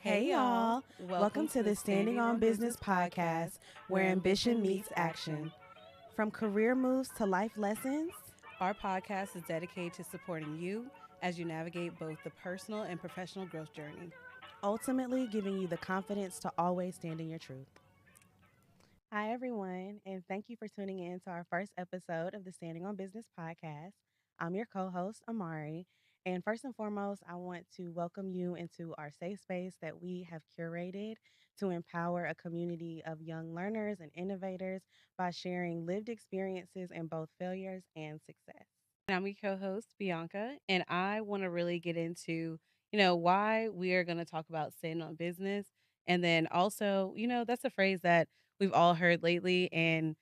Hey y'all, welcome to the Standing on Business podcast, where ambition meets action. From career moves to life lessons, Our podcast is dedicated to supporting you as you navigate both the personal and professional growth journey. ultimately giving you the confidence to always stand in your truth. Hi everyone, and thank you for tuning in to our first episode of the Standing on Business podcast. I'm your co-host, Amari, and first and foremost, I want to welcome you into our safe space that we have curated to empower a community of young learners and innovators by sharing lived experiences in both failures and success. And I'm your co-host, Bianca, and I want to really get into, why we are going to talk about staying on business. And then also, that's a phrase that we've all heard lately and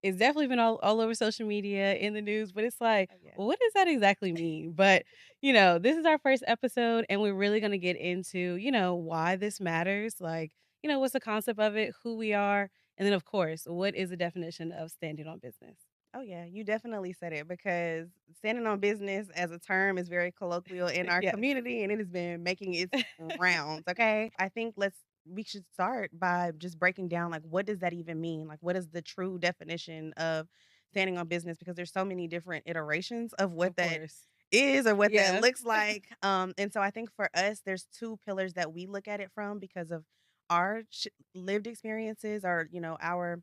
it's definitely been all over social media in the news, but it's like, Oh, yeah. well, what does that exactly mean? But, this is our first episode and we're really going to get into, why this matters. Like, what's the concept of it, who we are, and then of course, what is the definition of standing on business? Oh, yeah, you definitely said it because standing on business as a term is very colloquial in our Yes. community and it has been making its rounds. Okay. I think we should start by just breaking down like, what does that even mean? Like, what is the true definition of standing on business? Because there's so many different iterations of what Of that course. is or what that Yeah. looks like. And so I think for us, there's two pillars that we look at it from because of our lived experiences or, our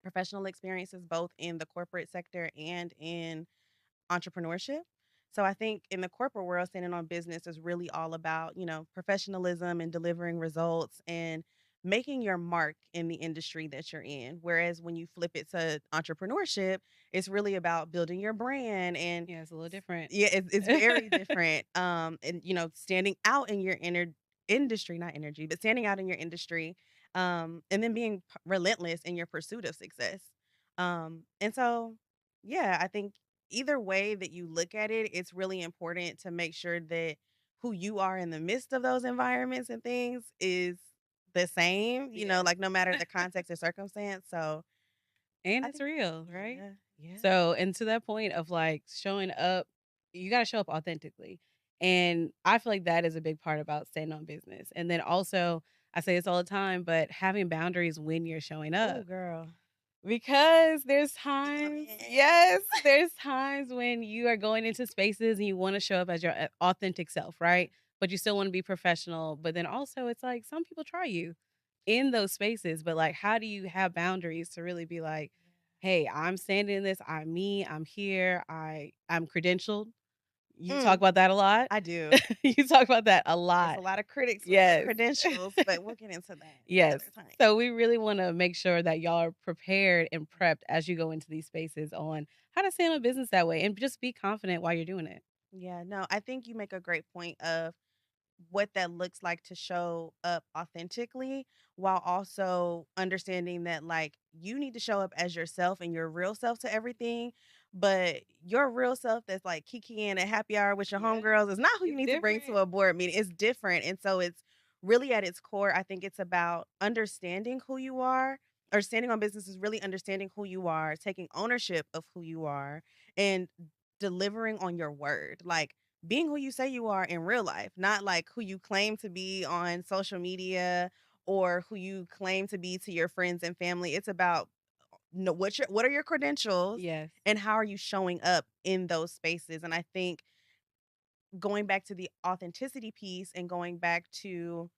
professional experiences both in the corporate sector and in entrepreneurship. So I think in the corporate world, standing on business is really all about, professionalism and delivering results and making your mark in the industry that you're in. Whereas when you flip it to entrepreneurship, it's really about building your brand and Yeah, it's a little different. yeah, it's very different. And standing out in your inner industry, not energy, but standing out in your industry, and then being relentless in your pursuit of success. And so, yeah, I think either way that you look at it, it's really important to make sure that who you are in the midst of those environments and things is the same, Yes. like no matter the context or circumstance. So And I it's think, real, right? yeah, yeah. So, and to that point of like showing up, you got to show up authentically. And I feel like that is a big part about staying on business. And then also, I say this all the time, but having boundaries when you're showing Oh, up. girl. Because there's Oh, times, yes. yes, there's times when you are going into spaces and you want to show up as your authentic self, right? But you still want to be professional. But then also, it's like some people try you in those spaces, but like, how do you have boundaries to really be like, hey, I'm standing in this, I'm me, I'm here, I'm credentialed. You talk Mm, about that a lot. I do. You talk about that a There's lot. a lot of critics with their Yes. credentials, but we'll get into that Yes. another time. So we really want to make sure that y'all are prepared and prepped as you go into these spaces on how to stand a business that way and just be confident while you're doing it. Yeah, no, I think you make a great point of what that looks like to show up authentically while also understanding that like you need to show up as yourself and your real self to everything, but your real self that's like kikiing at happy hour with your Yeah. homegirls is not who you It's need to bring to different. a board meeting. It's different. And so it's really at its core, I think it's about understanding who you are, or standing on business is really understanding who you are, taking ownership of who you are, and delivering on your word. Like being who you say you are in real life, not like who you claim to be on social media or who you claim to be to your friends and family. It's about what are your credentials Yes. and how are you showing up in those spaces. And I think going back to the authenticity piece and going back to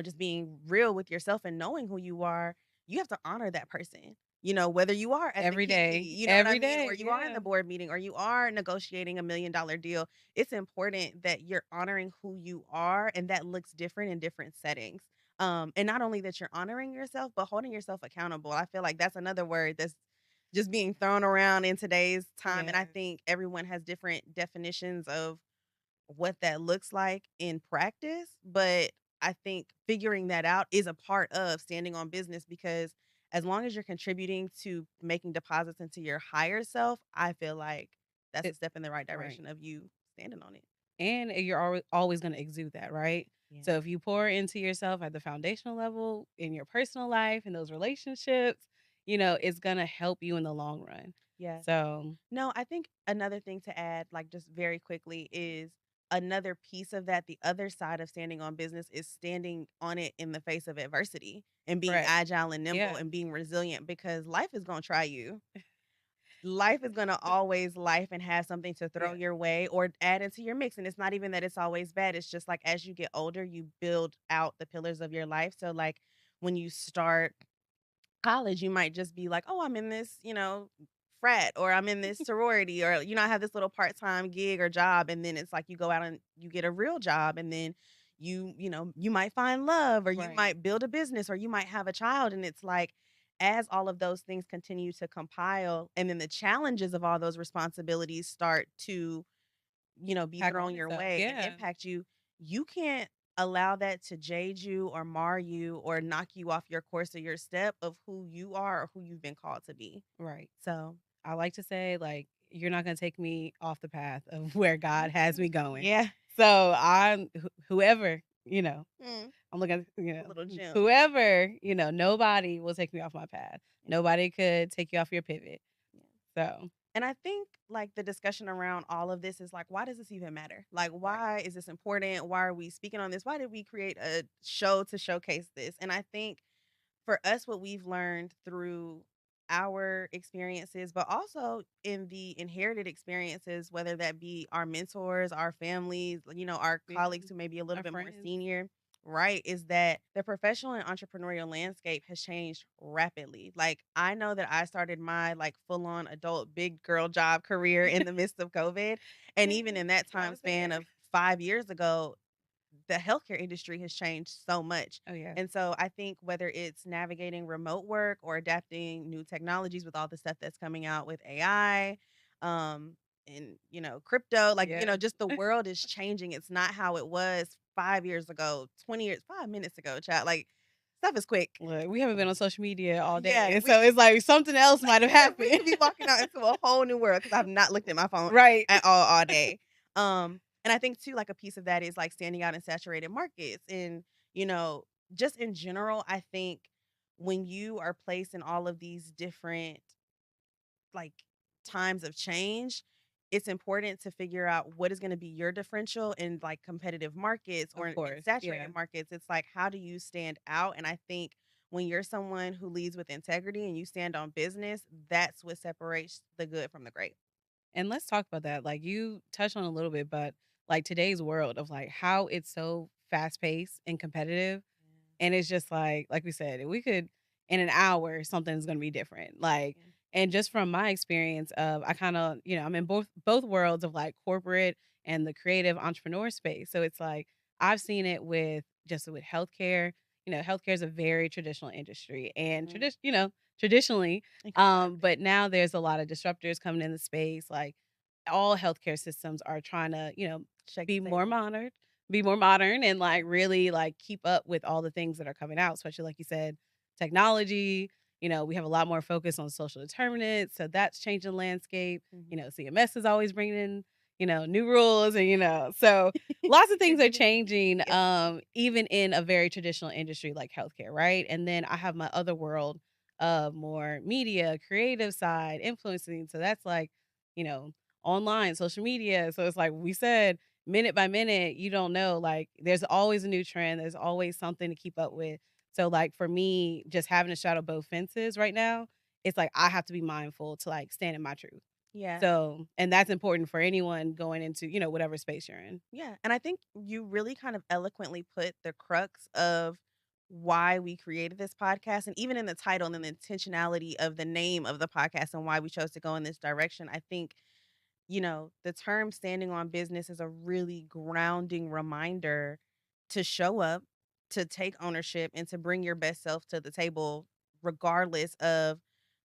just being real with yourself and knowing who you are, you have to honor that person. Whether you are at the Every Kiki, day. you know what I Every mean, or day. you are in Yeah. the board meeting, or you are negotiating $1 million deal, it's important that you're honoring who you are, and that looks different in different settings. And not only that you're honoring yourself, but holding yourself accountable. I feel like that's another word that's just being thrown around in today's time, and I Yes. think everyone has different definitions of what that looks like in practice, but I think figuring that out is a part of standing on business because as long as you're contributing to making deposits into your higher self, I feel like that's a It, step in the right right. direction of you standing on it. And you're always going to exude that, right? Yeah. So if you pour into yourself at the foundational level in your personal life in those relationships, it's going to help you in the long run. Yeah. So, No, I think another thing to add, like just very quickly, is another piece of that, the other side of standing on business is standing on it in the face of adversity and being Correct. agile and nimble Yeah. and being resilient because life is going to try you. Life is going to always life and have something to throw Yeah. your way or add into your mix. And it's not even that it's always bad. It's just like as you get older, you build out the pillars of your life. So, like, when you start college, you might just be like, "Oh, I'm in this, frat or I'm in this sorority or I have this little part-time gig or job." And then it's like you go out and you get a real job and then you might find love or you Right. might build a business or you might have a child and it's like as all of those things continue to compile and then the challenges of all those responsibilities start to be Pack thrown on your itself. way and Yeah. impact you, you can't allow that to jade you or mar you or knock you off your course or your step of who you are or who you've been called to be. Right. So, I like to say, like, you're not gonna take me off the path of where God has mhm. me going. Yeah. So I'm whoever, Mm, I'm looking, a little gem. whoever, nobody will take me off my path. Yeah. Nobody could take you off your pivot. Yeah. So, And I think like the discussion around all of this is like, why does this even matter? Like, right. why is this important? Why are we speaking on this? Why did we create a show to showcase this? And I think for us, what we've learned through our experiences, but also in the inherited experiences, whether that be our mentors, our families, our Yeah. colleagues who may be a little Our bit more friends. senior, right? Is that the professional and entrepreneurial landscape has changed rapidly. Like, I know that I started my like full on adult big girl job career in the midst of COVID. And even in that I time was span there. of 5 years ago, the healthcare industry has changed so much. Oh yeah. And so I think whether it's navigating remote work or adapting new technologies with all the stuff that's coming out with AI, and crypto, like, Yeah. just the world is changing. It's not how it was 5 years ago, 20 years, 5 minutes ago, chat. Like stuff is quick. Look, we haven't been on social media all day. Yeah. And We so it's like something else might have we happened. could be walking out into a whole new world because I've not looked at my phone Right. at all day. And I think too, like a piece of that is like standing out in saturated markets and you know, just in general, I think when you are placed in all of these different like times of change, it's important to figure out what is going to be your differential in like competitive markets or Of in course. Yeah. saturated markets. It's like, how do you stand out? And I think when you're someone who leads with integrity and you stand on business, that's what separates the good from the great. And let's talk about that. Like you touched on a little bit, but like today's world of like how it's so fast paced and competitive. And it's just like we said, we could in an hour something's gonna be different. Like, Yeah. and just from my experience of I kind of, I'm in both worlds of like corporate and the creative entrepreneur space. So it's like I've seen it with just with healthcare. Healthcare is a very traditional industry and Mhm. traditionally, It can be ugly. but now there's a lot of disruptors coming in the space. Like all healthcare systems are trying to, Shake be the more table. modern and like really like keep up with all the things that are coming out, especially like you said, technology. We have a lot more focus on social determinants, so that's changing the landscape. Mhm. CMS is always bringing in, new rules, and so lots of You're things are giving changing, PTSD. even in a very traditional industry like healthcare, right? And then I have my other world of more media, creative side, influencing. So that's like, you know, online, social media. So it's like we said, minute by minute, you don't know. Like there's always a new trend. There's always something to keep up with. So like for me, just having to straddle both fences right now, it's like I have to be mindful to like stand in my truth. Yeah. So, and that's important for anyone going into, whatever space you're in. Yeah, and I think you really kind of eloquently put the crux of why we created this podcast and even in the title and the intentionality of the name of the podcast and why we chose to go in this direction. I think, the term standing on business is a really grounding reminder to show up, to take ownership and to bring your best self to the table regardless of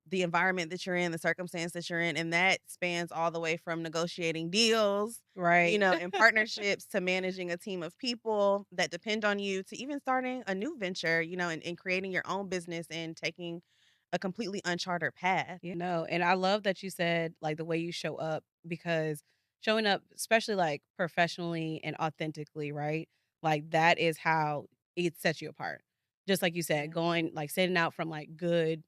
the environment that you're in, the circumstance that you're in, and that spans all the way from negotiating deals, Right. and partnerships to managing a team of people that depend on you to even starting a new venture, and creating your own business and taking a completely uncharted path. Yeah, no, and I love that you said like the way you show up because showing up, especially like professionally and authentically, right? Like that is how it sets you apart. Just like you said, Yeah. going like setting out from like good,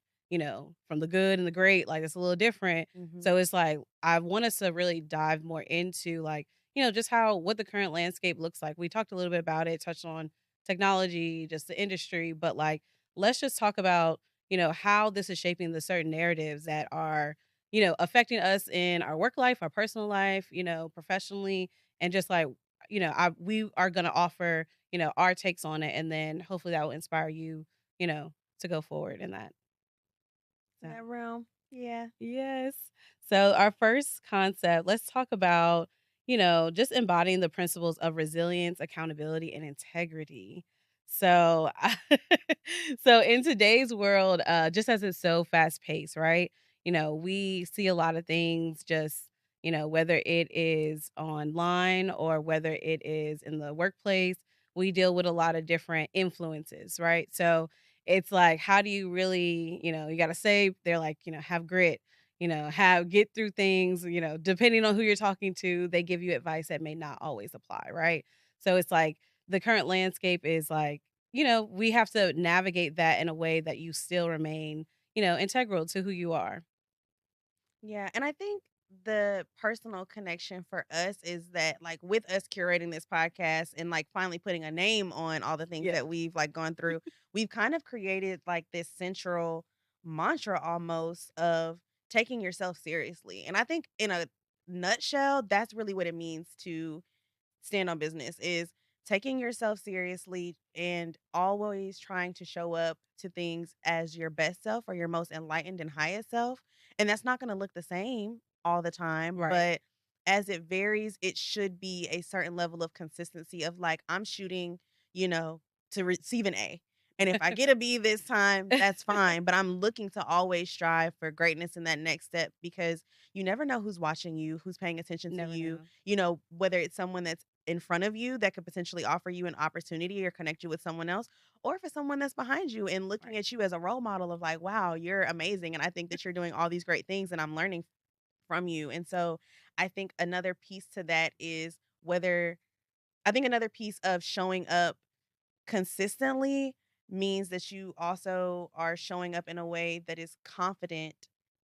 from the good and the great, like it's a little different. Mhm. So it's like I want us to really dive more into like, just how what the current landscape looks like. We talked a little bit about it, touched on technology, just the industry, but like let's just talk about, how this is shaping the certain narratives that are, affecting us in our work life, our personal life, professionally, and just like, we are going to offer, our takes on it, and then hopefully that will inspire you, to go forward in that. In So, that realm. Yeah. yes. So, our first concept, let's talk about, just embodying the principles of resilience, accountability, and integrity. So, so in today's world, just as it's so fast paced, right? We see a lot of things just, whether it is online or whether it is in the workplace, we deal with a lot of different influences, right? So, it's like, how do you really, you gotta say, they're like, have grit, have get through things, depending on who you're talking to, they give you advice that may not always apply, right? So it's like the current landscape is like, we have to navigate that in a way that you still remain, integral to who you are. Yeah, and I think the personal connection for us is that, like, with us curating this podcast and, like, finally putting a name on all the things Yes. that we've, like, gone through, we've kind of created, like, this central mantra almost of taking yourself seriously, and I think in a nutshell, that's really what it means to stand on business is taking yourself seriously and always trying to show up to things as your best self or your most enlightened and highest self. And that's not going to look the same all the time, Right. but as it varies, it should be a certain level of consistency of like, I'm shooting, you know, to receive an A. And if I get a B this time, that's fine. But I'm looking to always strive for greatness in that next step because you never know who's watching you, who's paying attention to Never you, know. whether it's someone that's in front of you that could potentially offer you an opportunity or connect you with someone else, or for someone that's behind you and looking Right. at you as a role model of like, wow, you're amazing. And I think that you're doing all these great things and I'm learning from you. And so I think another piece to that is whether I think another piece of showing up consistently means that you also are showing up in a way that is confident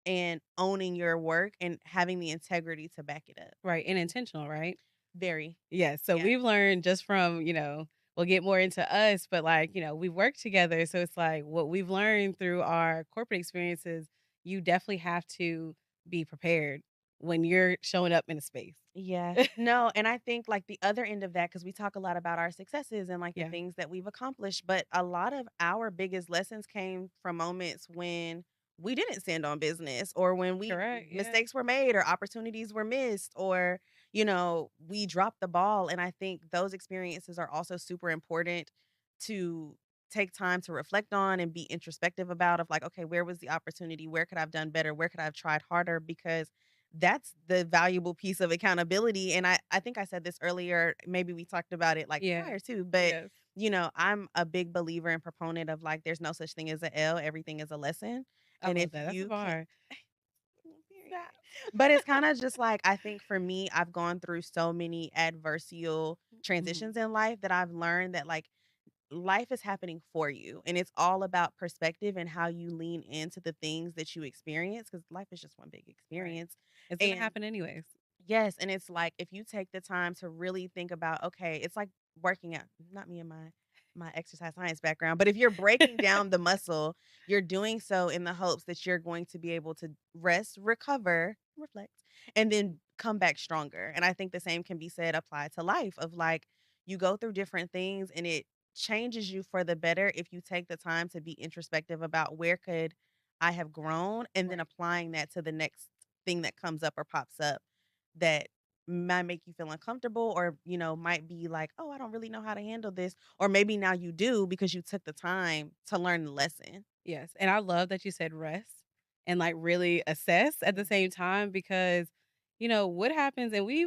and owning your work and having the integrity to back it up. Right. And intentional, right? Very. Yeah, so Yeah. we've learned just from, we'll get more into us, but like, we've worked together. So it's like what we've learned through our corporate experiences, you definitely have to be prepared when you're showing up in a space. Yeah. No, and I think like the other end of that, because we talk a lot about our successes and like the Yeah, things that we've accomplished, but a lot of our biggest lessons came from moments when we didn't stand on business or when we correct. Yeah. mistakes were made or opportunities were missed or, we dropped the ball. And I think those experiences are also super important to take time to reflect on and be introspective about of like, okay, where was the opportunity? Where could I have done better? Where could I have tried harder? Because that's the valuable piece of accountability, and I think I said this earlier, maybe we talked about it, like, Yeah. prior to, but, Yes. I'm a big believer and proponent of, like, there's no such thing as a L, everything is a lesson, I and if love that. That's a you can't bar. period. Stop. But it's kinda just like, I think for me, I've gone through so many adversial Mhm. transitions in life that I've learned that, like, life is happening for you, and it's all about perspective and how you lean into the things that you experience because life is just one big Right. experience, It's gonna and happen anyways. yes, and it's like if you take the time to really think about, okay, it's like working out. Not me and my exercise science background, but if you're breaking down the muscle, you're doing so in the hopes that you're going to be able to rest, recover, reflect, and then come back stronger. And I think the same can be said applied to life of like you go through different things and it changes you for the better if you take the time to be introspective about where could I have grown and then Right. applying that to the next thing that comes up or pops up that might make you feel uncomfortable or, might be like, "Oh, I don't really know how to handle this." Or maybe now you do because you took the time to learn the lesson. Yes, and I love that you said rest and, like, really assess at the Mhm. same time because, what happens and we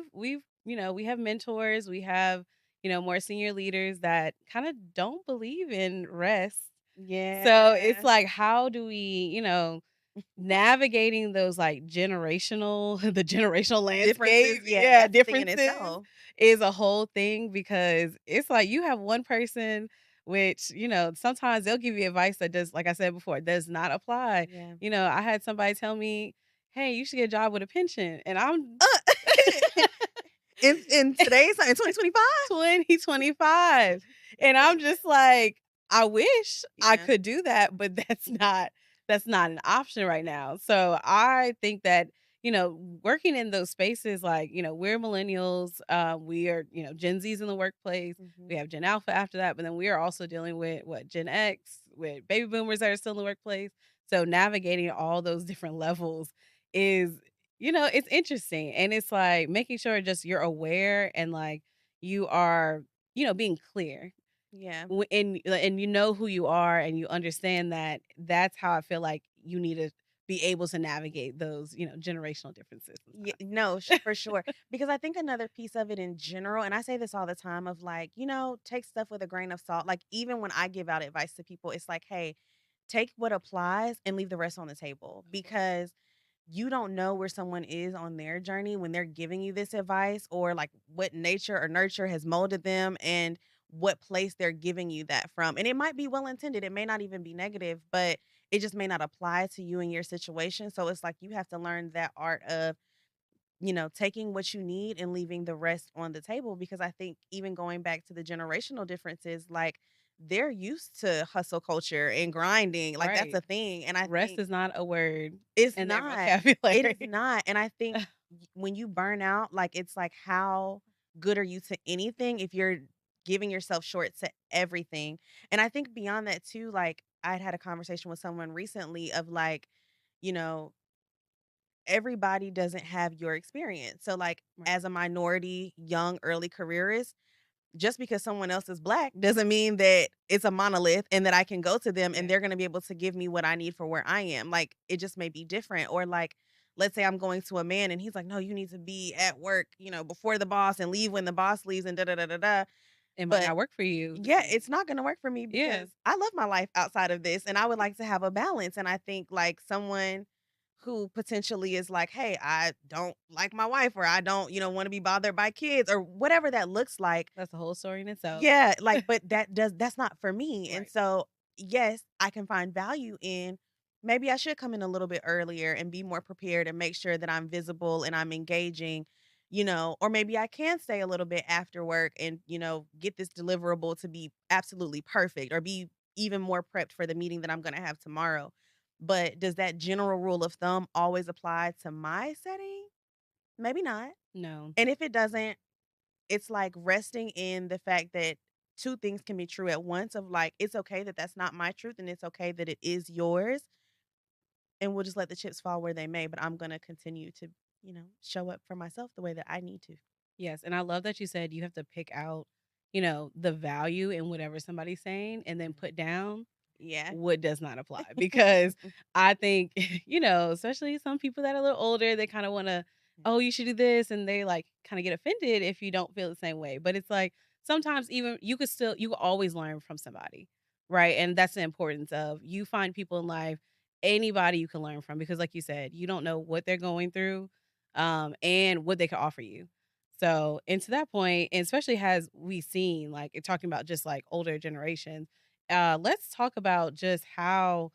have mentors, we have, more senior leaders that kinda don't believe in rest. So, it's Yeah. like, how do we, navigating those, like, generational the generational landscape, Differences, yeah, yeah, that's a thing in differences itself. is a whole thing because it's like you have one person which, sometimes they'll give you advice that does like I said before, does not apply. Yeah. I had somebody tell me, "Hey, you should get a job with a pension," and I'm Uh, In today's in 2025? 2025. And I'm just like, I wish I Yeah. could do that, but that's not an option right now. So I think that, working in those spaces like, we're millennials, we are, Gen Z's in the workplace. We Mhm. have Gen Alpha after that, but then we are also dealing with what Gen X, with baby boomers that are still in the workplace. So navigating all those different levels is it's interesting, and it's, like, making sure just you're aware and, like, you are, being clear, Yeah. and you know who you are, and you understand that that's how I feel like you need to be able to navigate those, generational differences Yeah, sometimes. no, for sure. Because I think another piece of it in general, and I say this all the time of like, take stuff with a grain of salt. Like, even when I give out advice to people, it's like, hey, take what applies and leave the rest on the table Of course. because you don't know where someone is on their journey when they're giving you this advice or like what nature or nurture has molded them and what place they're giving you that from. And it might be well intended, it may not even be negative, but it just may not apply to you and your situation. So it's like you have to learn that art of taking what you need and leaving the rest on the table because I think even going back to the generational differences, like they're used to hustle culture and grinding. Like that's Right. a thing. And I Rest think is not a word it's in their not. It is vocabulary. not. And I think when you burn out, like it's like how good are you to anything if you're giving yourself short to everything? And I think beyond that too, like I'd had a conversation with someone recently of like, you know, everybody doesn't have your experience. So, like, Right. as a minority, young, early careerist, just because someone else is black doesn't mean that it's a monolith and that I can go to them and Yeah. they're going to be able to give me what I need for where I am. Like, it just may be different. Or, like, let's say I'm going to a man and he's like, no, you need to be at work, before the boss and leave when the boss leaves and da da da da da. It might But not work for you the yeah, same. it's not gonna work for me Yeah. because I love my life outside of this, and I would like to have a balance, and I think, like, someone who potentially is like, "Hey, I don't like my wife," or "I don't, wanna be bothered by kids," or whatever that looks like. That's a whole story in itself. Yeah, like, but that's not for me, and Right. so, yes, I can find value in maybe I should come in a little bit earlier and be more prepared and make sure that I'm visible and I'm engaging, or maybe I can stay a little bit after work and, get this deliverable to be absolutely perfect or be even more prepped for the meeting that I'm gonna have tomorrow. But does that general rule of thumb always apply to my setting? Maybe not. No. And if it doesn't, it's like resting in the fact that 2 things can be true at once of like, it's okay that that's not my truth and it's okay that it is yours, and we'll just let the chips fall where they may, but I'm gonna continue to, show up for myself the way that I need to. Yes, and I love that you said you have to pick out, the value in whatever somebody's saying and then Mhm. put down Yeah. what does not apply, because I think, especially some people that are a little older, they kinda wanna, "Oh, you should do this," and they, like, kinda get offended if you don't feel the same way, but it's like, sometimes even you could always learn from somebody, right? And that's the importance of you find people in life, anybody you can learn from, because like you said, you don't know what they're going through, and what they can offer you. So, and to that point, and especially as we seen, like, talking about just, like, older generations, let's talk about just how,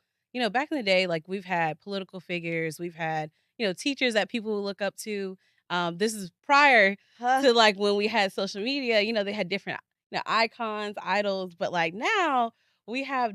back in the day, like we've had political figures, we've had, teachers that people would look up to. This is prior Huh. to like when we had social media, they had different, icons, idols, but like now we have,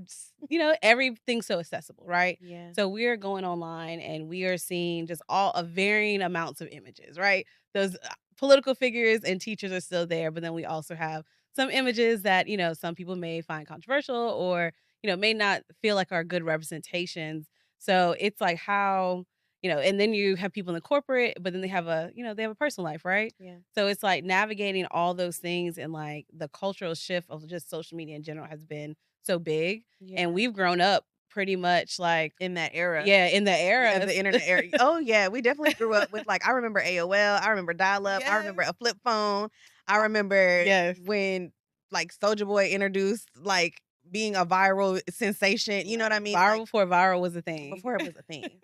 everything so accessible, right? Yeah. So we're going online and we are seeing just all of varying amounts of images, right? Those political figures and teachers are still there, but then we also have some images that, some people may find controversial or, may not feel like are good representations. So it's like how, and then you have people in the corporate, but then they have they have a personal life, right? Yeah. So it's like navigating all those things, and like the cultural shift of just social media in general has been so big. And Yeah. we've grown up pretty much like, In that era. yeah, in the Yeah, era. the internet era. Oh, yeah, we definitely grew up with, like I remember AOL, I remember dial-up, I remember Yes. a flip phone, I remember Yes. when, like, Soulja Boy introduced, like, being a viral sensation, you know what I Right. mean? Viral Like, before viral was a thing. before it was a thing.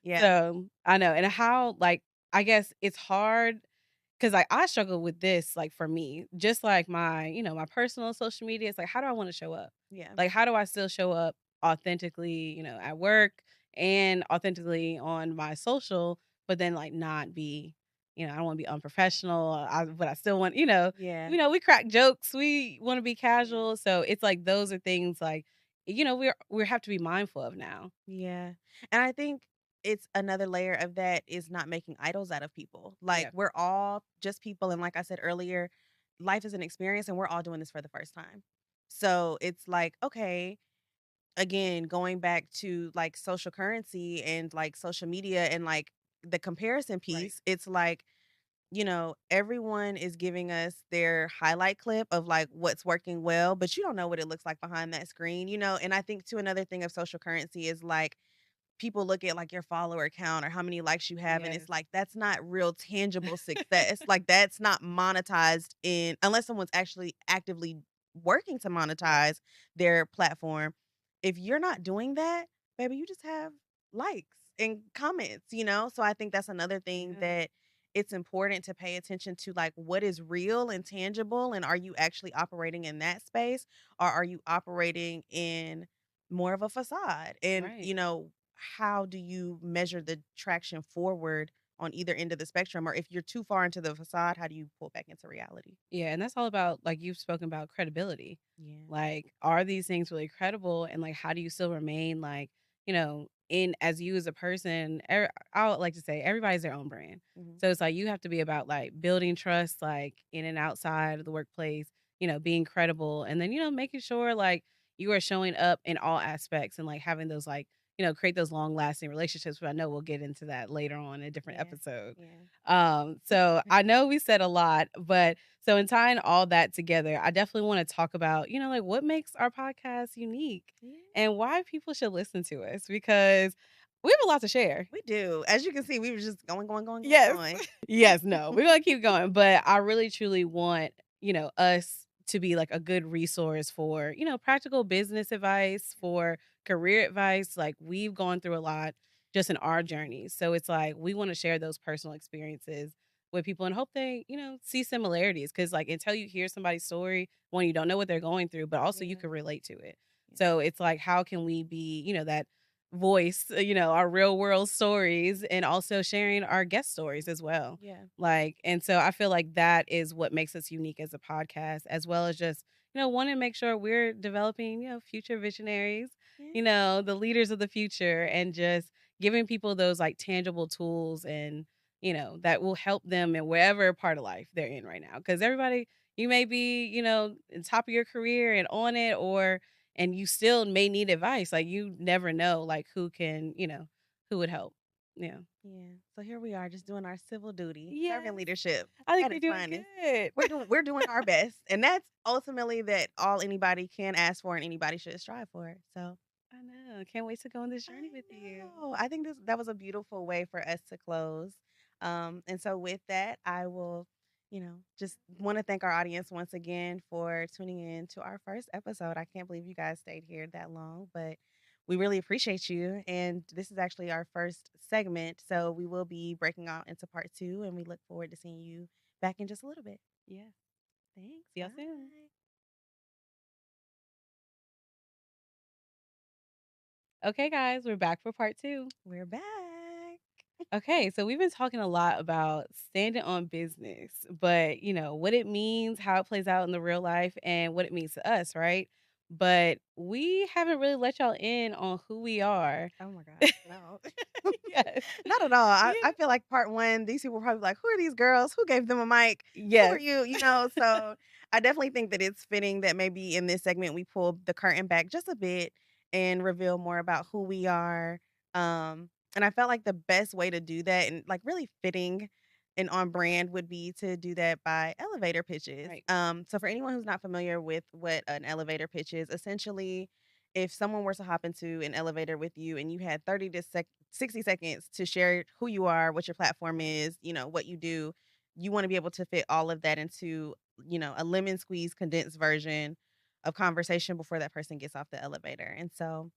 Yeah. So, I know, and how, like, I guess it's hard because, like, I struggle with this, like, for me, just like my, my personal social media. It's like, how do I want to show up? Yeah. Like, how do I still show up authentically, at work and authentically on my social, but then, like, not be, I don't want to be unprofessional. But I still want, Yeah. we crack jokes. We want to be Yeah. casual. So it's like those are things like, we have to be mindful of now. Yeah. And I think it's another layer of that is not making idols out of people. Like Yeah. we're all just people and like I said earlier, life is an experience and we're all doing this for the first time. So it's like, okay, again, going back to like social currency and like social media and like the comparison Right. piece, it's like, everyone is giving us their highlight clip of like what's working well, but you don't know what it looks like behind that screen. And I think too another thing of social currency is like people look at like your follower count or how many likes you have and Yes. it's like that's not real tangible success. Like that's not monetized in unless someone's actually actively working to Right. monetize their platform. If you're not doing that, baby, you just have likes and comments. So I think that's another thing Yeah. that it's important to pay attention to like what is real and tangible and are you actually operating in that space or are you operating in more of a facade? And Right. how do you measure the traction forward on either end of the spectrum? Or if you're too far into the facade, how do you pull back into reality? Yeah, and that's all about, like you've spoken about, credibility. Yeah. Like, are these things really credible? And like, how do you still remain like, in as you as a person? I would like to say everybody's their own brand. Hmm. So it's like you have to be about like building trust, like in and outside of the workplace. Being credible, and then making sure like you are showing up in all aspects and like having those like create those long lasting relationships. But I know we'll get into that later on in a different Yeah. episode. Yeah. So I know we said a lot, but so in tying all that together, I definitely want to talk about, like what makes our podcast unique Yeah. and why people should listen to us because we have a lot to share. We do. As you can see, we were just going, going, going, going, Yes. going. Yes, no. We're gonna keep going. But I really truly want, us to be like a good resource for, practical business advice, for career advice. Like we've gone through a lot just in our journeys. So it's like we want to share those personal experiences with people and hope they, see similarities. Cause like until you hear somebody's story, one, you don't know what they're going through, but also you Yeah. can relate to it. Yeah. So it's like, how can we be, that voice, our real world stories and also sharing our guest stories as well. Yeah. Like, and so I feel like that is what makes us unique as a podcast, as well as just, want to make sure we're developing, future visionaries, Yeah. the leaders of the future, and just giving people those like tangible tools and, that will help them in wherever part of life they're in right now. Cause everybody, you may be, in top of your career and on it, or and you still may need advice. Like you never know like who can, who would help. Yeah. Yeah. So here we are just doing our civil duty, Yes. servant leadership I think at you're its doing finest. good. We're doing our best. And that's ultimately that all anybody can ask for and anybody should strive for. So I know. Can't wait to go on this I journey with you. know. I think that was a beautiful way for us to close. And so with that, I will, just want to thank our audience once again for tuning in to our first episode. I can't believe you guys stayed here that long, but we really appreciate you. And this is actually our first segment. So we will be breaking out into part two, and we look forward to seeing you back in just a little bit. Yeah. Thanks. See y'all soon. Bye. Okay, guys, we're back for part two. We're back. Okay, so we've been talking a lot about standing on business, but what it means, how it plays out in the real life, and what it means to us, right? But we haven't really let y'all in on who we are. Oh my gosh, no. Yes. Not at all. I, Yeah. I feel like part one, these people were probably like, who are these girls? Who gave them a mic? Who are Yes. you? So I definitely think that it's fitting that maybe in this segment we pull the curtain back just a bit and reveal more about who we are. And I felt like the best way to do that and like really fitting and on brand would be to do that by elevator pitches. Right. So for anyone who's not familiar with what an elevator pitch is, essentially if someone were to hop into an elevator with you and you had 30 to 60 seconds to share who you are, what your platform Right. is, what you do, you want to be able to fit all of that into, a lemon squeeze condensed version of conversation before that person gets off the elevator. And so,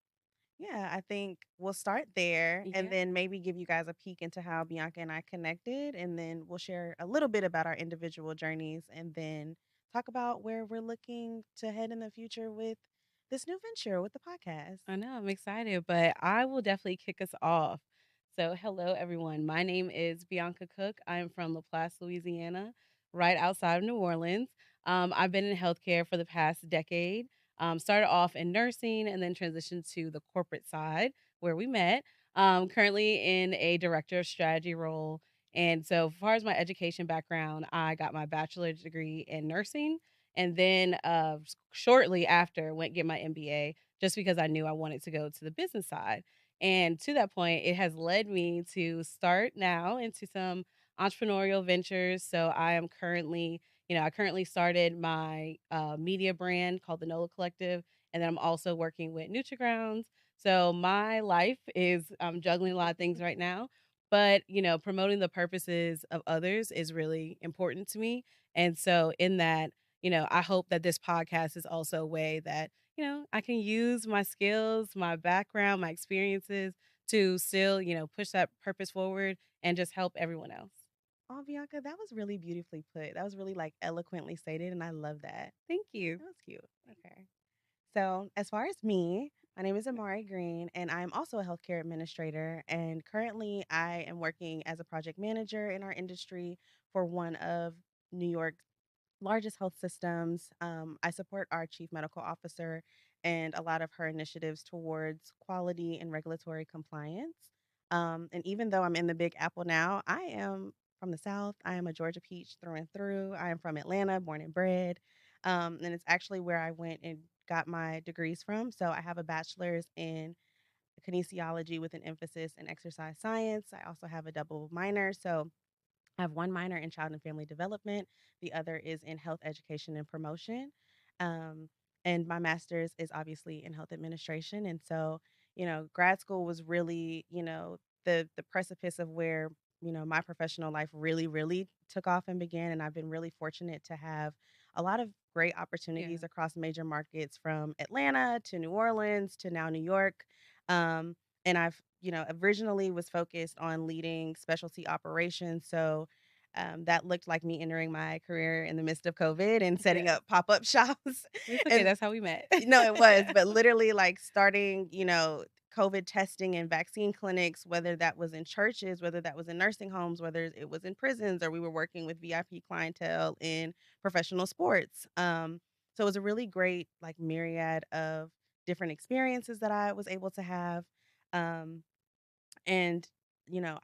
yeah, I think we'll start there and Yeah. then maybe give you guys a peek into how Bianca and I connected. And then we'll share a little bit about our individual journeys and then talk about where we're looking to head in the future with this new venture with the podcast. I know, I'm excited, but I will definitely kick us off. So, hello everyone. My name is Bianca Cook. I'm from LaPlace, Louisiana, right outside of New Orleans. I've been in healthcare for the past decade. Started off in nursing and then transitioned to the corporate side where we met. Currently in a director of strategy role. And so, as far as my education background, I got my bachelor's degree in nursing, and then shortly after went get my MBA just because I knew I wanted to go to the business side. And to that point, it has led me to start now into some entrepreneurial ventures. So I am currently, I currently started my media brand called the NOLA Collective, and then I'm also working with Nutrigrounds. So my life is I'm juggling a lot of things right now, but promoting the purposes of others is really important to me. And so in that, I hope that this podcast is also a way that I can use my skills, my background, my experiences to still, push that purpose forward and just help everyone else. Oh, Bianca, that was really beautifully put. That was really like eloquently stated, and I love that. Thank you. That was cute. Okay. So, as far as me, my name is Amari Green, and I'm also a healthcare administrator. And currently, I am working as a project manager in our industry for one of New York's largest health systems. I support our chief medical officer and a lot of her initiatives towards quality and regulatory compliance. And even though I'm in the Big Apple now, I am from the South. I am a Georgia peach through and through. I am from Atlanta, born and bred. And it's actually where I went and got my degrees from. So I have a bachelor's in kinesiology with an emphasis in exercise science. I also have a double minor. So I have one minor in child and family development. The other is in health education and promotion. Um, and my master's is obviously in health administration. And so, grad school was really, the precipice of where, my professional life really, really took off and began. And I've been really fortunate to have a lot of great Yeah. opportunities across major markets from Atlanta to New Orleans to now New York. Um, and I've, originally was focused on leading specialty operations. So that looked like me entering my career in the midst of COVID and setting Yes. up pop up shops. It's okay. And That's how we met. no, it was, but literally like starting, COVID testing and vaccine clinics, whether that was in churches, whether that was in nursing homes, whether it was in prisons, or we were working with VIP clientele in professional sports. So it was a really great, like, myriad of different experiences that I was able to have. Um, and,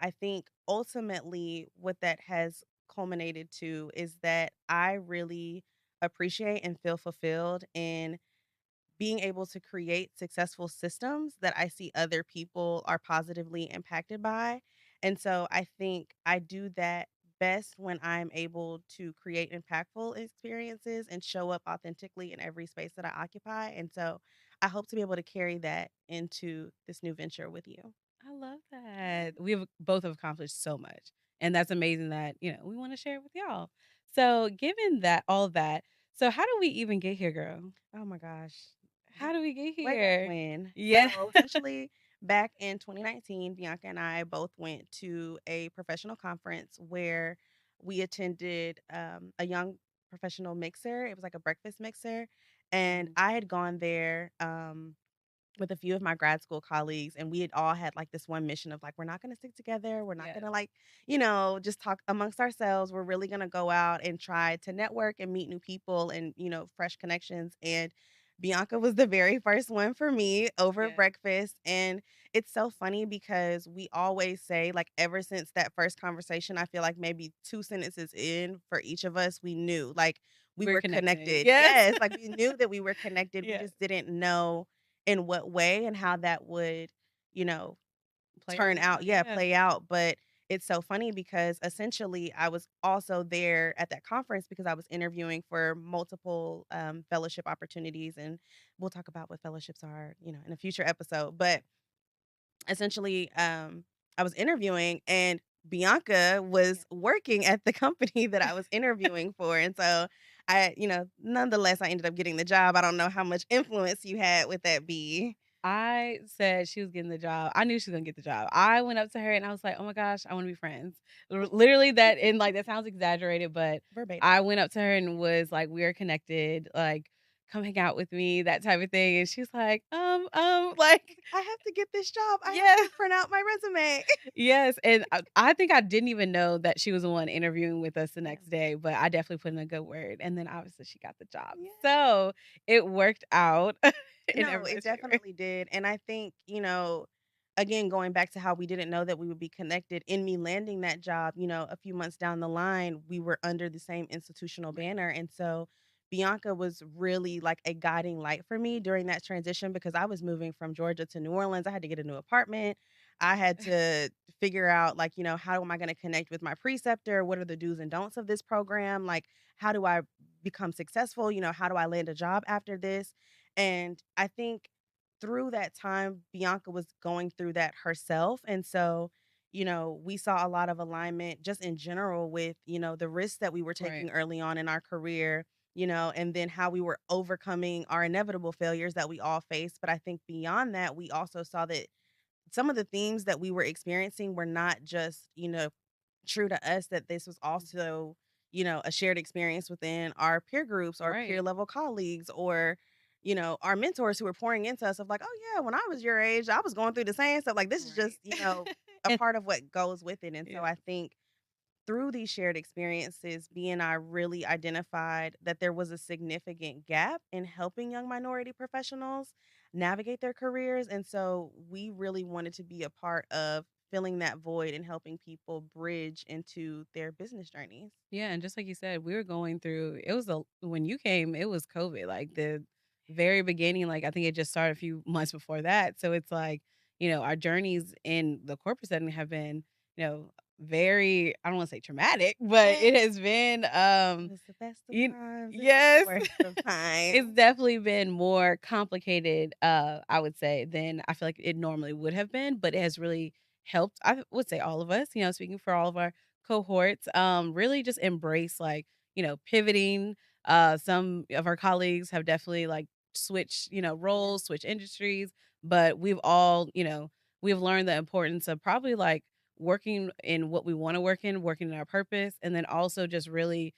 I think ultimately what that has culminated to is that I really appreciate and feel fulfilled in being able to create successful systems that I see other people are positively impacted by. And so I think I do that best when I'm able to create impactful experiences and show up authentically in every space that I occupy. And so I hope to be able to carry that into this new venture with you. I love that. We have both have accomplished so much. And that's amazing that, we want to share it with y'all. So, given that, all of that, so how do we even get here, girl? Oh my gosh. How do we get Way back here? when. Yeah. So essentially, back in 2019, Bianca and I both went to a professional conference where we attended a young professional mixer. It was like a breakfast mixer. And Mhm. I had gone there. With a few of my grad school colleagues, and we had all had like this one mission of like, we're not going to stick together, we're not going Yes. to like, just talk amongst ourselves, we're really going to go out and try to network and meet new people and, fresh connections. And Bianca was the very first one for me over Yeah. breakfast. And it's so funny because we always say, like, ever since that first conversation, I feel like maybe two sentences in for each of us, we knew like we We're were connected. connected. Yes. Yes, like we knew that we were connected, we Yes. just didn't know in what way and how that would, you know, Play turn on out. out. Yeah, Yeah. play out. But it's so funny because essentially I was also there at that conference because I was interviewing for multiple fellowship opportunities. And we'll talk about what fellowships are, in a future episode. But essentially, I was interviewing and Bianca Yeah. was working at the company that I was interviewing for. And so nonetheless, I ended up getting the job. I don't know how much influence you had with that B. I said she was getting the job. I knew she was gonna get the job. I went up to her and I was like, "Oh my gosh, I wanna be friends." Literally that, and, like, that sounds exaggerated, but Verbatim. I went up to her and was like, "We are connected." Like, come hang out with me, that type of thing. And she's like, like, I have to get this job. I have yeah, to print out my resume. yes. And I think I didn't even know that she was the one interviewing with us the Yeah. next day, but I definitely put in a good word. And then obviously she got the job. Yeah. So it worked out in No, it everybody's favor. definitely did, and I think, again, going back to how we didn't know that we would be connected, in me landing that job, a few months down the line, we were under the same institutional Right. banner, and so Bianca was really like a guiding light for me during that transition because I was moving from Georgia to New Orleans. I had to get a new apartment. I had to figure out, like, how am I gonna connect with my preceptor? What are the do's and don'ts of this program? Like, how do I become successful? How do I land a job after this? And I think through that time, Bianca was going through that herself. And so, we saw a lot of alignment just in general with, the risks that we were Right. taking early on in our career, and then how we were overcoming our inevitable failures that we all face. But I think beyond that, we also saw that some of the themes that we were experiencing were not just, true to us, that this was also, a shared experience within our peer groups or peer Right. level colleagues or, our mentors who were pouring into us of like, oh yeah, when I was your age, I was going through the same stuff. Like this is Right. just, a And part of what goes with it. And so yeah. I think through these shared experiences, B and I really identified that there was a significant gap in helping young minority professionals navigate their careers. And so we really wanted to be a part of filling that void and helping people bridge into their business journeys. Yeah, and just like you said, we were going through it was a when you came, it was COVID, like the very beginning, like I think it just started a few months before that. So it's like, our journeys in the corporate setting have been, very, I don't want to say traumatic, but Yeah. it has been It was the best of you times. It was the yes. worst of It's times. definitely been more complicated, I would say, than I feel like it normally would have been, but it has really helped, I would say all of us, speaking for all of our cohorts, really just embrace like, pivoting. Some of our colleagues have definitely like switched, Yeah. roles, switch industries, but we've all, we've learned the importance of probably like working in what we want to work in, working in our purpose, and then also just really,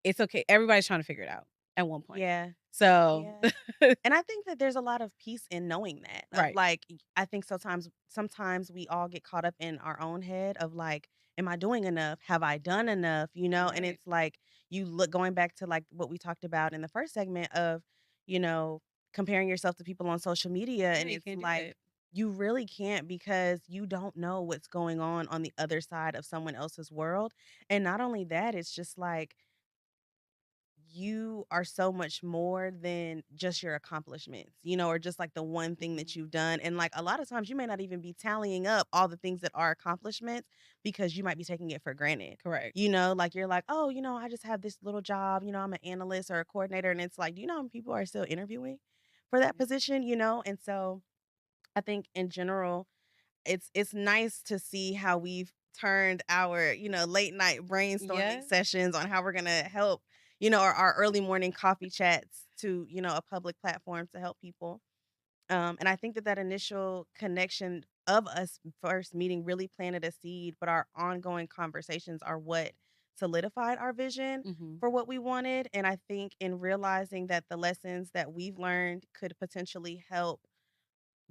it's okay. Everybody's trying to figure it out at one point. Yeah. So Yeah. And I think that there's a lot of peace in knowing that, of right, like, I think sometimes we all get caught up in our own head of like, am I doing enough? Have I done enough? And right. it's like you look going back to like what we talked about in the first segment of, you know, comparing yourself to people on social media. Yeah, And you it's can't do like it. you really can't because you don't know what's going on the other side of someone else's world. And not only that, it's just like you are so much more than just your accomplishments, or just like the one thing Mhm. that you've done. And like a lot of times you may not even be tallying up all the things that are accomplishments because you might be taking it for granted. Correct. Like you're like, oh, I just have this little job, I'm an analyst or a coordinator. And it's like, do you know how many people are still interviewing for that Yeah. position? And so I think in general, it's nice to see how we've turned our, late night brainstorming Yeah. sessions on how we're gonna help, our early morning coffee chats to, a public platform to help people. And I think that that initial connection of us first meeting really planted a seed, but our ongoing conversations are what solidified our vision Mhm. for what we wanted. And I think in realizing that the lessons that we've learned could potentially help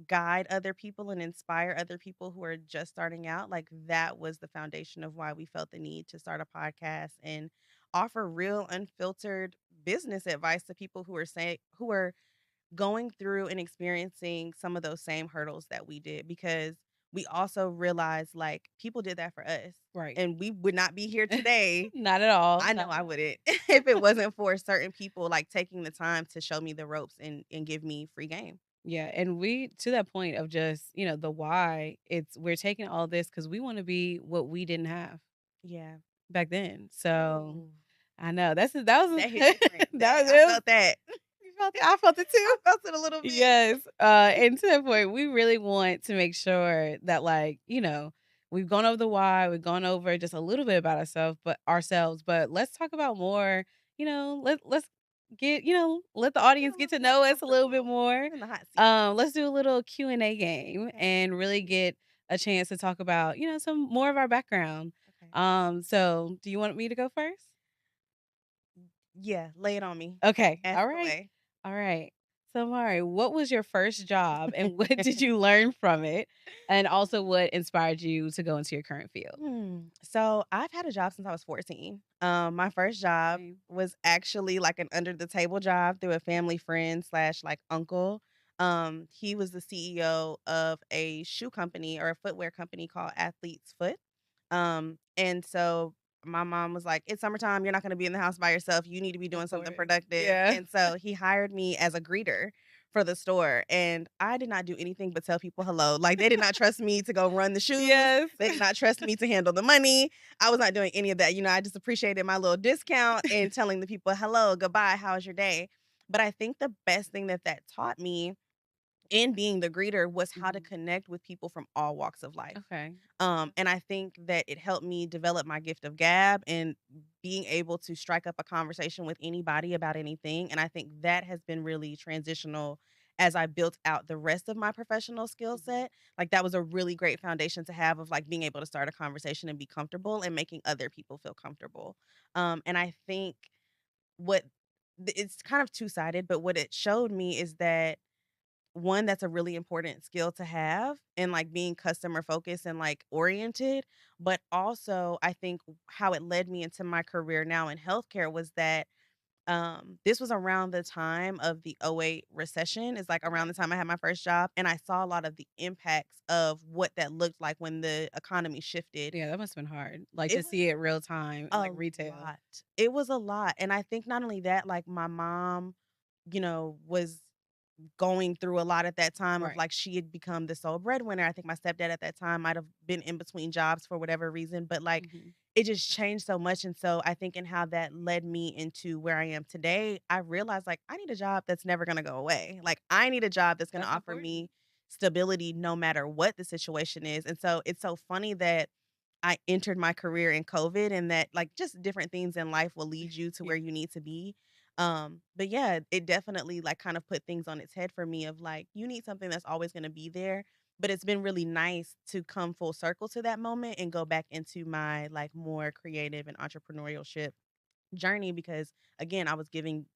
guide other people and inspire other people who are just starting out, like that was the foundation of why we felt the need to start a podcast and offer real unfiltered business advice to people who are going through and experiencing some of those same hurdles that we did, because we also realized like people did that for us Right. and we would not be here today. Not at all. I know Not I at all. wouldn't if it wasn't for certain people like taking the time to show me the ropes and give me free game. Yeah, and we to that point of just, the why, it's we're taking all this because we wanna be what we didn't have Yeah. back then. So, Ooh. I know that was That hit different. that was I it was felt that. you felt it, I felt it too. I felt it a little bit. Yes, and to that point, we really want to make sure that, like, we've gone over the why, we've gone over just a little bit about ourselves, but let's talk about more, let's get, let the Get audience a get little to more know us a little bit comfortable. more. You're in the hot seat. Let's do a little Q&A game Okay. and really get a chance to talk about, some more of our background. Okay. So do you want me to go first? Yeah, lay it on me. Okay. Ask All right. away. All right. So, Mari, what was your first job and what did you learn from it? And also, what inspired you to go into your current field? So I've had a job since I was 14. My first job Same. was actually like an under the table job through a family friend slash like uncle. He was the CEO of a shoe company or a footwear company called Athlete's Foot. And so my mom was like, "It's summertime. You're not going to be in the house by yourself. You need to be Of doing something course. productive." Yeah. And so he hired me as a greeter for the store, and I did not do anything but tell people hello. Like, they did not trust me to go run the shoes. Yes. They did not trust me to handle the money. I was not doing any of that. I just appreciated my little discount and telling the people hello, goodbye, how's your day? But I think the best thing that that taught me in being the greeter was how to Mhm. connect with people from all walks of life. Okay. Yeah. And I think that it helped me develop my gift of gab and being able to strike up a conversation with anybody about anything. And I think that has been really transitional as I built out the rest of my professional skill Mhm. set. Like, that was a really great foundation to have of like being able to start a conversation and be comfortable and making other people feel comfortable. And I think what it's kind of two-sided, but what it showed me is that one, that's a really important skill to have and like being customer focused and like oriented. But also, I think how it led me into my career now in healthcare was that this was around the time of the '08 recession. Is like around Okay. the time I had my first job. And I saw a lot of the impacts of what that looked like when the economy shifted. Yeah, that must have been hard. Like It to was see it real time and a like retail. lot. It was a lot. And I think not only that, like my mom, was going through a lot at that time of Right. like she had become the sole breadwinner. I think my stepdad at that time might have been in between jobs for whatever reason, but like Mhm. it just changed so much. And so I think in how that led me into where I am today, I realized like I need a job that's never going to go away. Like I need a job that's going to That's offer me important. stability no matter what the situation is. And so it's so funny that I entered my career in COVID and that like just different things in life will lead you to Yeah. where you need to be. But yeah, it definitely like kind of put things on its head for me of like you need something that's always going to be there. But it's been really nice to come full circle to that moment and go back into my like more creative and entrepreneurship journey because again, I was given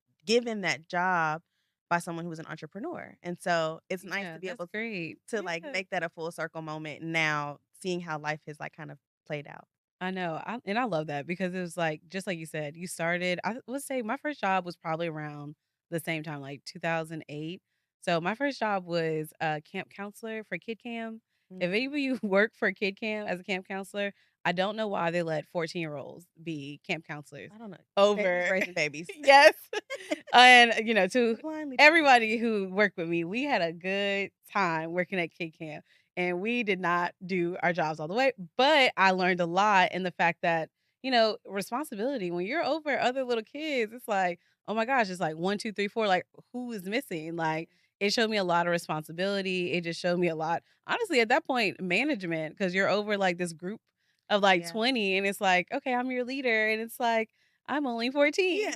that job by someone who was an entrepreneur. And so it's nice Yeah, to be that's able great. to like Yeah. make that a full circle moment now, seeing how life has like kind of played out. I know, and I love that because it was like just like you said, you started I would say my first job was probably around the same time, like 2008. So my first job was a camp counselor for Kid Camp. If any Mm. of you work for Kid Camp as a camp counselor, I don't know why they let 14-year-olds be camp counselors I don't know. Babies over raising babies. yes. And, to The blind leading the blind. everybody who worked with me, we had a good time working at Kid Camp, and we did not do our jobs all the way, but I learned a lot in the fact that, responsibility, when you're over other little kids, it's like, "Oh my gosh," it's like 1, 2, 3, 4. Like, who is missing? Like, it showed me a lot of responsibility, it just showed me a lot honestly, at that point, management, because 'cause you're over, like, this group of, like, Yeah. 20, and it's like, "Okay, I'm your leader," and it's like, "I'm only 14." Yeah.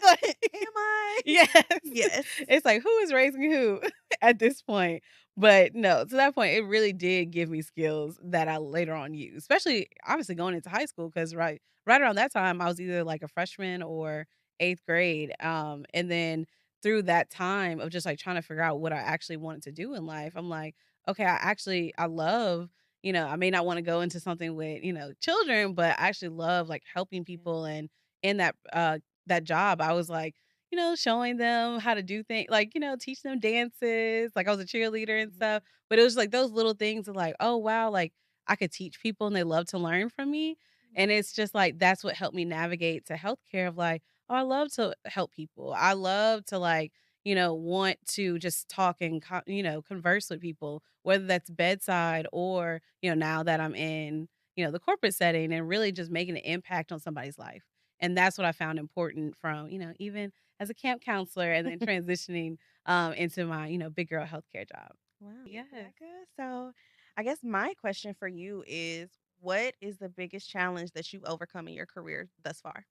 Am I? Yes. Yes. It's like, who is raising who at this point? But no, to that point, it really did give me skills that I later on used, especially obviously going into high school because right around that time, I was either like a freshman or 8th grade. And then through that time of just like trying to figure out what I actually wanted to do in life, I'm like, okay, I love, I may not want to go into something with, children, but I actually love like helping Yeah. people. And in that job, I was like, showing them how to do things like, teach them dances. Like I was a cheerleader and Mhm. stuff. But it was like those little things of like, oh wow, like I could teach people and they love to learn from me. And it's just like that's what helped me navigate to healthcare of like, oh, I love to help people. I love to like, want to just talk and converse with people, whether that's bedside or, now that I'm in, the corporate setting and really just making an impact on somebody's life. And that's what I found important from, even as a camp counselor and then transitioning, into my, big girl healthcare job. Wow, Yes. Bianca. So I guess my question for you is what is the biggest challenge that you've overcome in your career thus far?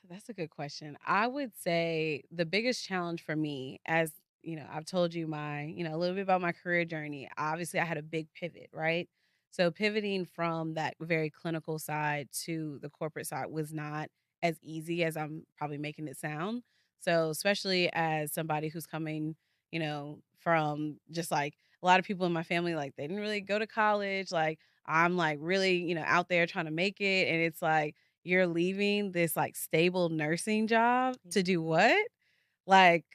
That's a good question. I would say the biggest challenge for me, as I've told you a little bit about my career journey. Obviously, I had a big pivot, right? So pivoting from that very clinical side to the corporate side was not as easy as I'm probably making it sound. So, especially as somebody who's coming, from just like a lot of people in my family, like they didn't really go to college. Like I'm like really, out there trying to make it. And it's like you're leaving this like stable nursing job to do what? Like,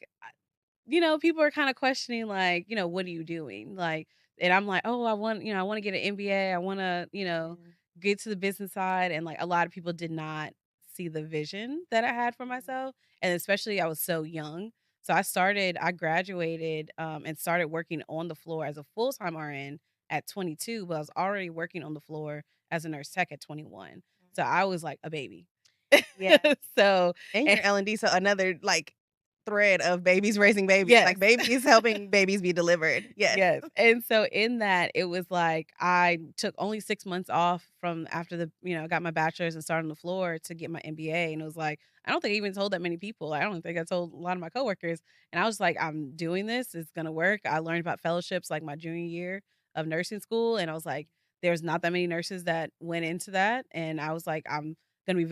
people are kinda questioning, like, "What are you doing?" Like, and I'm like, "Oh, I wanna get an MBA. I wanna, Yeah. get to the business side," and, like, a lot of people did not see the vision that I had for Yeah. myself, and especially I was so young. So I graduated, and started working on the floor as a full-time RN at 22, but I was already working on the floor as a nurse tech at 21. So I was like a baby. Yeah. So And and you're L&D, so another, like, thread of babies raising babies, yes. like, babies helping babies be delivered. Yes. Yes, and so in that, it was like I took only 6 months off from after I got my bachelor's and started on the floor to get my MBA, and it was like I don't think I even told that many people. I don't think I told a lot of my coworkers, and I was like, "I'm doing this, it's gonna work." I learned about fellowships, like, my junior year of nursing school, and I was like, there's not that many nurses that went into that, and I was like, I'm gonna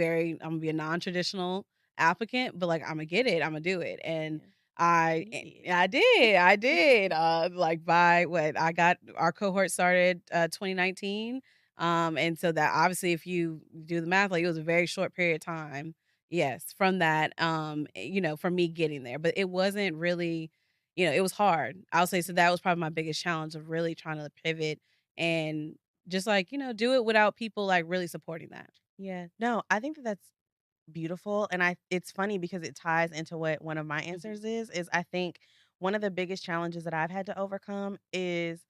be a non-traditional applicant, but, like, Imma get it, Imma do it, and Yeah. I And you eh did. I did, like, by what I got our cohort started, 2019, and so that obviously, if you do the math, like, it was a very short period of time, yes, from that, for me getting there, but it wasn't really it was hard, I'll say, so that was probably my biggest challenge of really trying to pivot and just, like, do it without people, like, really supporting that. Yeah. No, I think that that's beautiful, and I it's funny because it ties into what one of my Mhm. answers is I think one of the biggest challenges that I've had to overcome is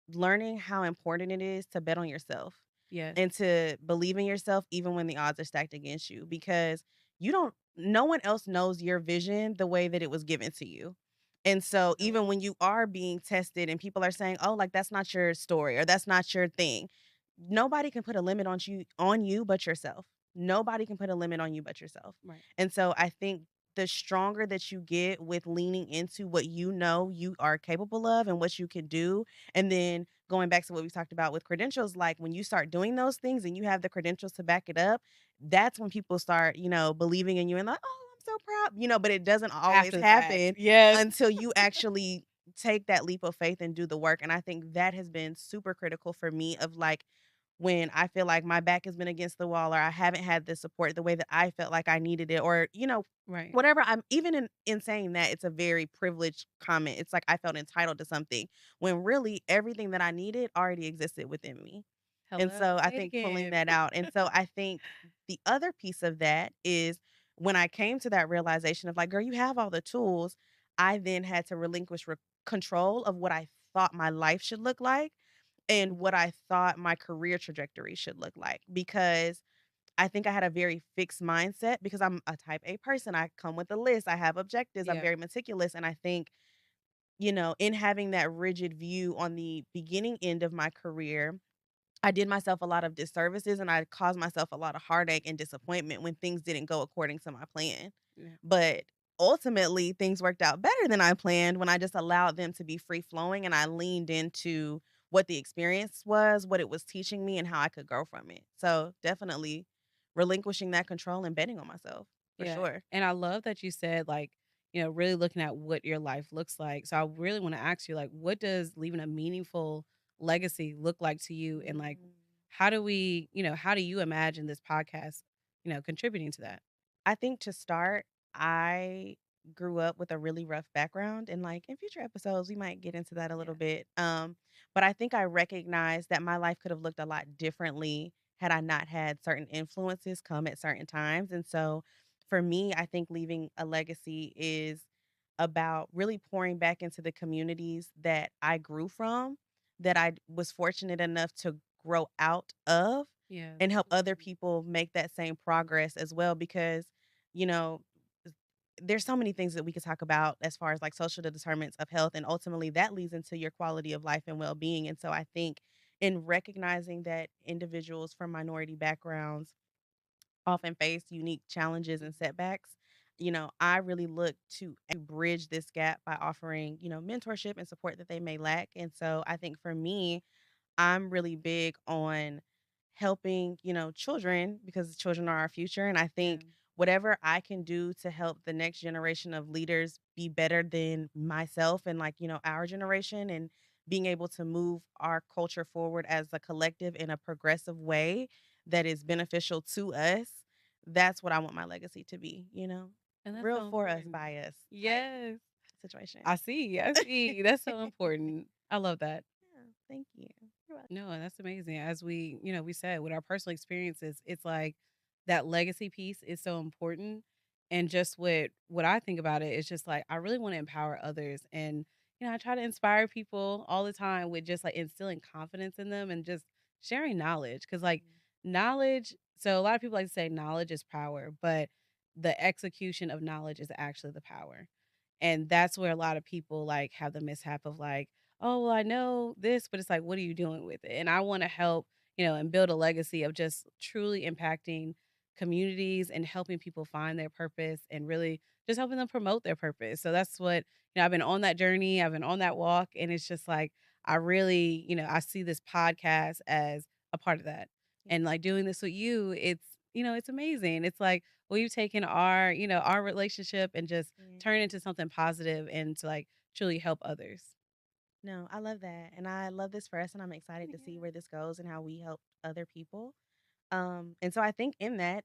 learning how important it is to bet on yourself Yes. and to believe in yourself even when the odds are stacked against you because you don't no one else knows your vision the way that it was given to you. And so even Hello. when you are being tested and people are saying, "Oh, like that's not your story or that's not your thing." Nobody can put a limit on you but yourself. Nobody can put a limit on you but yourself. Right. And so I think the stronger that you get with leaning into what you know you are capable of and what you can do, and then going back to what we talked about with credentials, like when you start doing those things and you have the credentials to back it up, that's when people start, believing in you and like, oh, I'm so proud, but it doesn't always After the fact. happen Yes. until you actually take that leap of faith and do the work. And I think that has been super critical for me of like when I feel like my back has been against the wall or I haven't had the support the way that I felt like I needed it or, Right. whatever. I'm even in saying that it's a very privileged comment. It's like I felt entitled to something when really everything that I needed already existed within me. And Hello, so I say it think pulling again. that out. And so I think the other piece of that is when I came to that realization of like, girl, you have all the tools. I then had to relinquish control of what I thought my life should look like and what Mhm. I thought my career trajectory should look like because I think I had a very fixed mindset because I'm a type A person. I come with a list, I have objectives, I'm Yeah. very meticulous. And I think, in having that rigid view on the beginning end of my career, I did myself a lot of disservices and I caused myself a lot of heartache and disappointment when things didn't go according to my plan. Yeah. But ultimately, things worked out better than I planned when I just allowed them to be free flowing and I leaned into what the experience was, what it was teaching me, and how I could grow from it. So definitely relinquishing that control and betting on myself for Yeah, sure. and I love that you said, like, really looking at what your life looks like. So I really wanna ask you, like, what does leaving a meaningful legacy look like to you? And, like, Mm. how do you imagine this podcast, contributing to that? I think to start, I grew up with a really rough background and like in future episodes we might get into that a little Yeah. bit. But I think I recognized that my life could have looked a lot differently had I not had certain influences come at certain times. And so for me, I think leaving a legacy is about really pouring back into the communities that I grew from, that I was fortunate enough to grow out of Yes. and help other Mhm. people make that same progress as well because you know, there's so many things that we could talk about as far as like social determinants of health. And ultimately, that leads into your quality of life and well being. And so I think in recognizing that individuals from minority backgrounds often face unique challenges and Mhm. setbacks, I really look to bridge this gap by offering, mentorship and support that they may lack. And so I think for me, I'm really big on helping, children because children are our future. And I Yeah. think whatever I can do to help the next generation of leaders be better than myself and like, our generation and being able to move our culture forward as a collective in a progressive way that is beneficial to us, that's what I want my legacy to be. And that's Real so for us, important. by us type Yes. situation. I see. I see. That's so important. I love that. Yeah, thank you. You're welcome. No, and that's amazing. As we said with our personal experiences, it's like that legacy piece is so important. And just what I think about it is just like I really want to empower others. And, I try to inspire people all the time with just like instilling confidence in them and just sharing knowledge. Cause like Mhm. knowledge, so a lot of people like to say knowledge is power, but the execution of knowledge is actually the power. And that's where a lot of people like have the mishap of like, oh, well, I know this, but it's like, what are you doing with it? And I want to help, and build a legacy of just truly impacting communities and helping people find their purpose and really just helping them promote their purpose. So that's what, I've been on that journey, I've been on that walk. And it's just like, I really, I see this podcast as a part of that. Yeah, And like doing this with you, it's amazing. It's like, we've taken our relationship and just yeah. turn it into something positive and to like truly help others. No, I love that. And I love this for us, and I'm excited to see Yeah. where this goes and how we help other people. And so I think in that,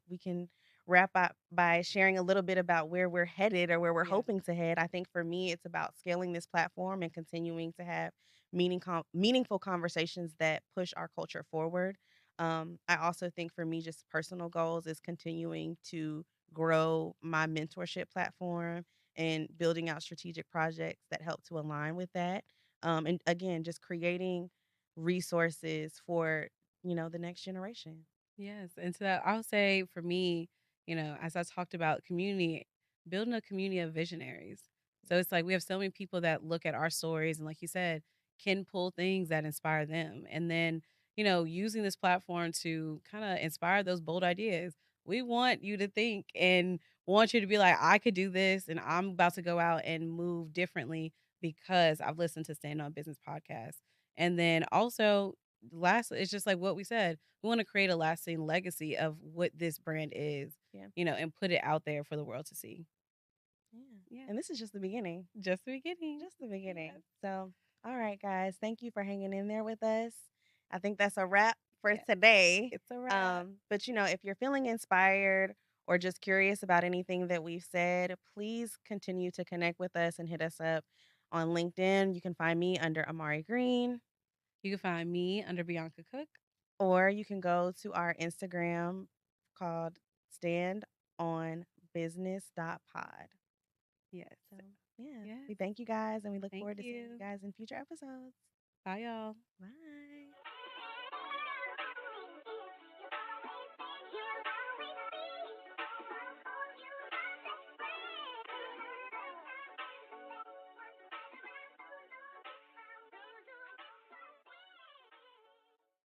we can wrap up by sharing a little bit about where we're headed or where we're Yeah. hoping to head. I think for me, it's about scaling this platform and continuing to have meaningful conversations that push our culture forward. I also think for me, just personal goals is continuing to grow my mentorship platform and building out strategic projects that help to align with that. And again, just creating resources for the next generation. Yes. And so I'll say for me, as I talked about community, building a community of visionaries. So it's like we have so many people that look at our stories and, like you said, can pull things that inspire them. And then, using this platform to kind of inspire those bold ideas. We want you to think and want you to be like, I could do this and I'm about to go out and move differently because I've listened to Stand on Business podcast. And then also, last, it's just like what we said, we want to create a lasting legacy of what this brand is, Yeah. and put it out there for the world to see. Yeah. Yeah. And this is just the beginning. Just the beginning. Just the beginning. Yes. So, all right, guys. Thank you for hanging in there with us. I think that's a wrap for Yes. today. It's a wrap. But if you're feeling inspired or just curious about anything that we've said, please continue to connect with us and hit us up on LinkedIn. You can find me under Amari Green, You can find me under Bianca Cook. or you can go to our Instagram called Stand on Business.pod. Yes. So, yeah, Yes. we thank you guys and we look Thank forward to seeing you you. guys in future episodes. Bye, y'all. Bye.